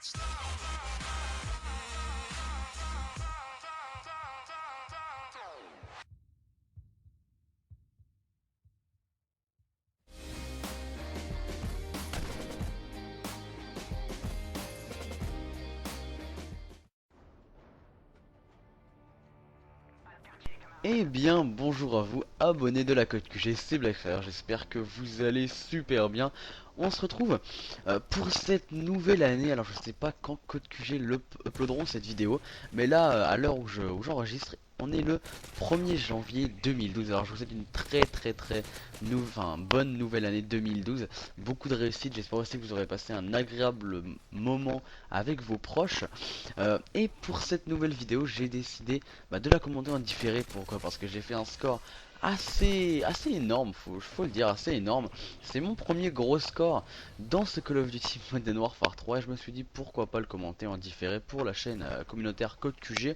Eh bien, bonjour à vous, abonnés de la Code QG, c'est Blackfire, j'espère que vous allez super bien. On se retrouve pour cette nouvelle année. Alors je sais pas quand Code QG uploaderont cette vidéo, mais là, à l'heure où j'enregistre, on est le 1er janvier 2012. Alors je vous souhaite une bonne nouvelle année 2012, beaucoup de réussite, j'espère aussi que vous aurez passé un agréable moment avec vos proches. Et pour cette nouvelle vidéo, j'ai décidé de la commenter en différé. Pourquoi? Parce que j'ai fait un score assez énorme, faut le dire, assez énorme. C'est mon premier gros score dans ce Call of Duty Modern Warfare 3 et je me suis dit pourquoi pas le commenter en différé pour la chaîne communautaire Code QG,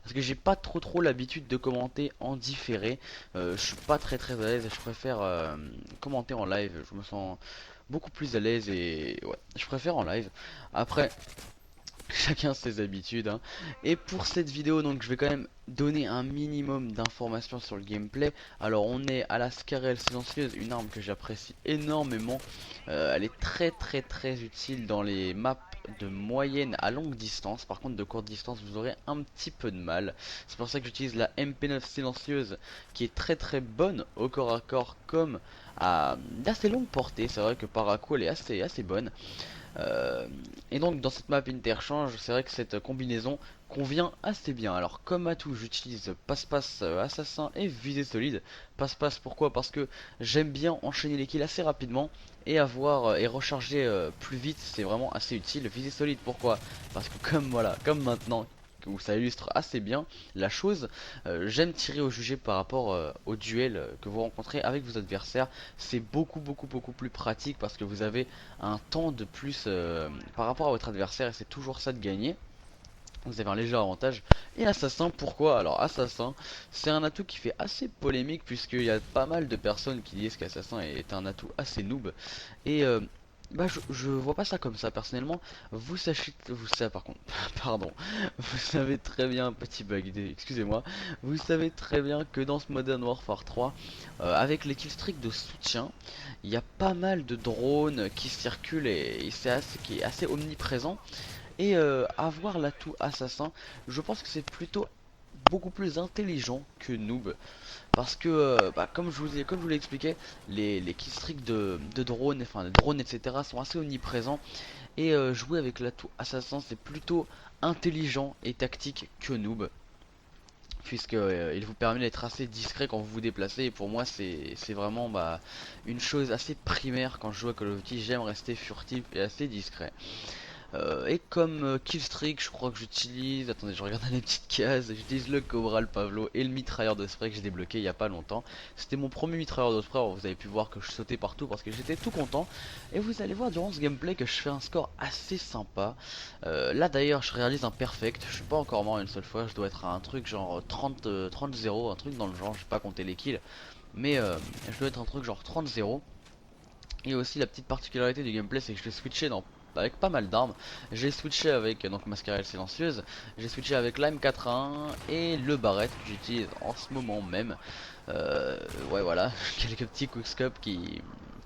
parce que j'ai pas trop l'habitude de commenter en différé. Je suis pas très à l'aise et je préfère commenter en live. Je me sens beaucoup plus à l'aise et ouais, je préfère en live. Après, chacun ses habitudes, hein. Et pour cette vidéo, donc je vais quand même donner un minimum d'informations sur le gameplay. Alors on est à la Scarelle silencieuse, une arme que j'apprécie énormément. Elle est très utile dans les maps de moyenne à longue distance. Par contre de courte distance vous aurez un petit peu de mal. C'est pour ça que j'utilise la MP9 silencieuse, qui est très bonne au corps à corps comme à d'assez longue portée. C'est vrai que par à coup elle est assez bonne. Euh, et donc dans cette map interchange, c'est vrai que cette combinaison convient assez bien. Alors comme atout, j'utilise passe-passe assassin et visée solide. Passe-passe pourquoi? Parce que j'aime bien enchaîner les kills assez rapidement et avoir et recharger plus vite, c'est vraiment assez utile. Visée solide pourquoi? Parce que comme voilà, comme maintenant où ça illustre assez bien la chose, j'aime tirer au jugé par rapport au duel que vous rencontrez avec vos adversaires. C'est beaucoup plus pratique parce que vous avez un temps de plus par rapport à votre adversaire et c'est toujours ça de gagner. Vous avez un léger avantage. Et assassin, pourquoi? Alors assassin, c'est un atout qui fait assez polémique puisqu'il y a pas mal de personnes qui disent qu'assassin est un atout assez noob. Et je vois pas ça comme ça personnellement. Vous sachez, vous savez par contre, pardon, vous savez très bien, petit bug, excusez-moi, vous savez très bien que dans ce Modern Warfare 3, avec les killstreaks de soutien, il y a pas mal de drones qui circulent et qui est assez omniprésent. Et avoir l'atout assassin, je pense que c'est plutôt beaucoup plus intelligent que noob. Parce que, comme je vous l'ai expliqué, les killstreaks de drones, enfin de drones, etc. sont assez omniprésents. Et jouer avec l'atout assassin, c'est plutôt intelligent et tactique que noob. Puisque il vous permet d'être assez discret quand vous vous déplacez. Et pour moi, c'est vraiment une chose assez primaire quand je joue à Call of Duty. J'aime rester furtif et assez discret. Et comme killstreak, je crois que j'utilise, attendez, je regarde dans les petites cases, j'utilise le Cobra, le Pavlo et le mitrailleur de spray que j'ai débloqué il y a pas longtemps. C'était mon premier mitrailleur de spray, alors vous avez pu voir que je sautais partout parce que j'étais tout content. Et vous allez voir durant ce gameplay que je fais un score assez sympa. Là d'ailleurs, je réalise un perfect, je suis pas encore mort une seule fois, je dois être à un truc genre 30-0, un truc dans le genre, j'ai pas compté les kills. Mais je dois être un truc genre 30-0. Et aussi la petite particularité du gameplay, c'est que je vais switcher avec pas mal d'armes. J'ai switché avec donc Mascarelle silencieuse, j'ai switché avec la M4A1 et le barrette que j'utilise en ce moment même. Euh, ouais voilà, quelques petits quickscope qui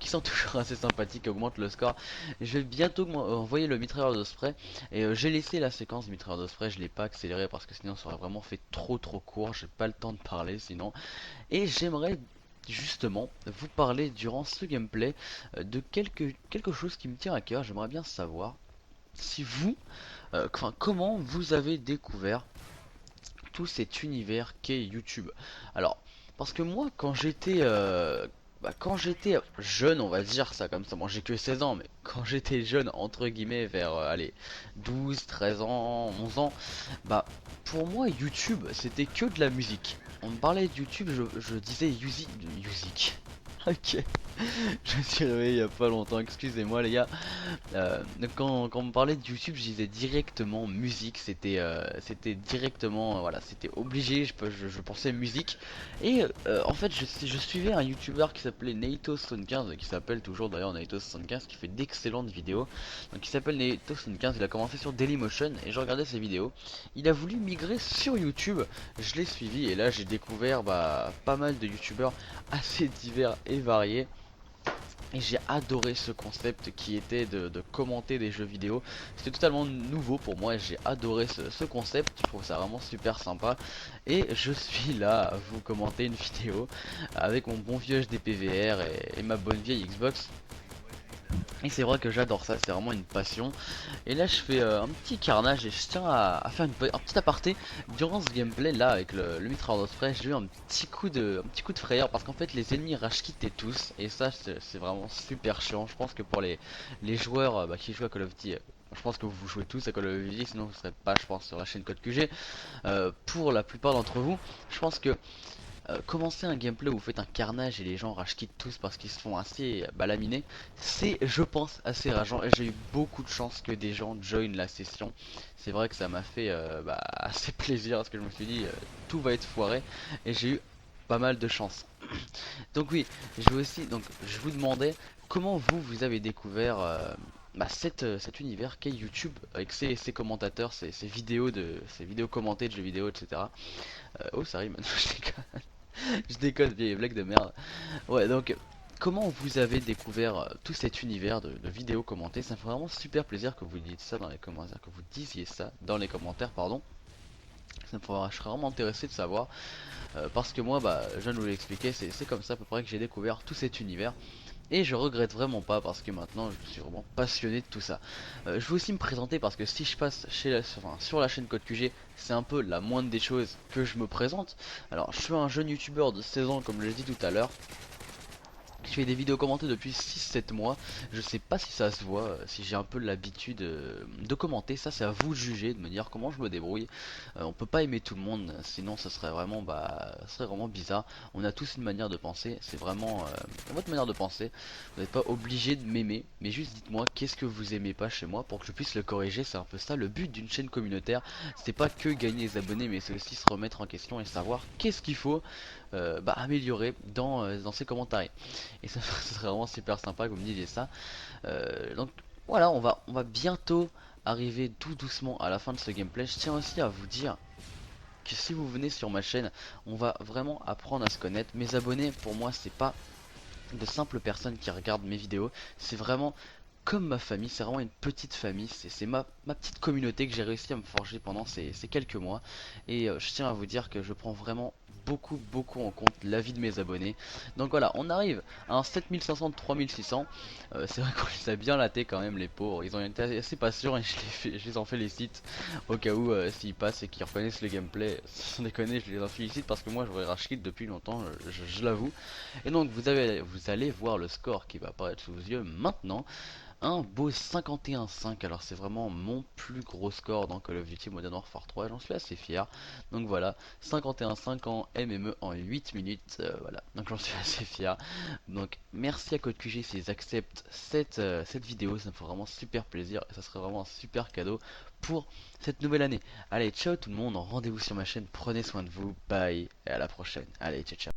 sont toujours assez sympathiques, qui augmentent le score. Je vais bientôt envoyer le mitrailleur de spray et j'ai laissé la séquence du mitrailleur de spray, je l'ai pas accéléré parce que sinon ça aurait vraiment fait trop court, j'ai pas le temps de parler sinon. Et j'aimerais justement vous parler durant ce gameplay de quelque chose qui me tient à cœur. J'aimerais bien savoir si vous, comment vous avez découvert tout cet univers qu'est YouTube. Alors, parce que moi, quand j'étais jeune, on va dire ça comme ça, moi j'ai que 16 ans, mais quand j'étais jeune, entre guillemets, vers, allez, 12, 13 ans, 11 ans, bah, pour moi, YouTube, c'était que de la musique. On me parlait de YouTube, je disais musique. Ok, je me suis réveillé il y a pas longtemps, excusez-moi les gars. Quand on me parlait de YouTube, je disais directement musique, c'était directement, voilà, c'était obligé, je pensais musique. Et en fait, je suivais un YouTuber qui s'appelait Naito75, qui s'appelle toujours d'ailleurs Naito75, qui fait d'excellentes vidéos. Donc il s'appelle Naito75, il a commencé sur Dailymotion et je regardais ses vidéos. Il a voulu migrer sur YouTube, je l'ai suivi et là j'ai découvert pas mal de YouTubeurs assez divers et variés. Et j'ai adoré ce concept qui était de commenter des jeux vidéo. C'était totalement nouveau pour moi et j'ai adoré ce concept. Je trouve ça vraiment super sympa. Et je suis là à vous commenter une vidéo avec mon bon vieux HDPVR et ma bonne vieille Xbox. Et c'est vrai que j'adore ça, c'est vraiment une passion. Et là je fais un petit carnage et je tiens à faire un petit aparté. Durant ce gameplay là avec le mitrailleur de spray, j'ai eu un petit coup de frayeur parce qu'en fait les ennemis rage quittaient tous. Et ça c'est vraiment super chiant. Je pense que pour les joueurs qui jouent à Call of Duty, je pense que vous jouez tous à Call of Duty, sinon vous serez pas je pense sur la chaîne Code QG. Pour la plupart d'entre vous, je pense que commencer un gameplay où vous faites un carnage et les gens rage quittent tous parce qu'ils se font assez laminer, c'est je pense assez rageant et j'ai eu beaucoup de chance que des gens join la session. C'est vrai que ça m'a fait assez plaisir parce que je me suis dit tout va être foiré et j'ai eu pas mal de chance. Donc oui, je veux aussi, donc je vous demandais comment vous avez découvert cet univers qu'est YouTube avec ses commentateurs, ses vidéos commentées de jeux vidéo, etc. Oh ça rime, je déconne. Je déconne, vieille blague de merde. Ouais, donc, comment vous avez découvert tout cet univers de vidéos commentées? Ça me fait vraiment super plaisir que vous dites ça dans les commentaires, que vous disiez ça dans les commentaires, pardon. Je serais vraiment intéressé de savoir, parce que moi, je viens de vous l'expliquer, c'est comme ça à peu près que j'ai découvert tout cet univers. Et je regrette vraiment pas parce que maintenant je suis vraiment passionné de tout ça. Je veux aussi me présenter parce que si je passe sur la chaîne Code QG, c'est un peu la moindre des choses que je me présente. Alors je suis un jeune youtubeur de 16 ans comme je l'ai dit tout à l'heure. Je fais des vidéos commentées depuis 6-7 mois. Je sais pas si ça se voit, si j'ai un peu l'habitude de commenter. Ça, c'est à vous de juger, de me dire comment je me débrouille. On peut pas aimer tout le monde, sinon ça serait vraiment bizarre. On a tous une manière de penser. C'est vraiment votre manière de penser. Vous n'êtes pas obligé de m'aimer, mais juste dites-moi qu'est-ce que vous aimez pas chez moi pour que je puisse le corriger. C'est un peu ça le but d'une chaîne communautaire. C'est pas que gagner des abonnés, mais c'est aussi se remettre en question et savoir qu'est-ce qu'il faut améliorer dans ces commentaires. Et ça, ce serait vraiment super sympa que vous me disiez ça. Donc voilà, on va bientôt arriver tout doucement à la fin de ce gameplay. Je tiens aussi à vous dire que si vous venez sur ma chaîne, on va vraiment apprendre à se connaître. Mes abonnés, pour moi, c'est pas de simples personnes qui regardent mes vidéos. C'est vraiment comme ma famille, c'est vraiment une petite famille, c'est ma petite communauté que j'ai réussi à me forger pendant ces quelques mois. Et je tiens à vous dire que je prends vraiment beaucoup en compte l'avis de mes abonnés. Donc voilà, on arrive à un 7500 de 3600. C'est vrai qu'on les a bien latés quand même les pauvres. Ils ont été assez patients et je les en félicite au cas où s'ils passent et qu'ils reconnaissent le gameplay. Sans déconner, je les en félicite parce que moi j'aurais rage quit depuis longtemps, je l'avoue. Et donc vous allez voir le score qui va apparaître sous vos yeux maintenant. Un beau 51-5, alors c'est vraiment mon plus gros score dans Call of Duty Modern Warfare 3, j'en suis assez fier. Donc voilà, 51-5 en MME en 8 minutes, voilà, donc j'en suis assez fier. Donc merci à CodeQG s'ils acceptent cette vidéo, ça me fait vraiment super plaisir et ça serait vraiment un super cadeau pour cette nouvelle année. Allez, ciao tout le monde, rendez-vous sur ma chaîne, prenez soin de vous, bye et à la prochaine. Allez, ciao ciao.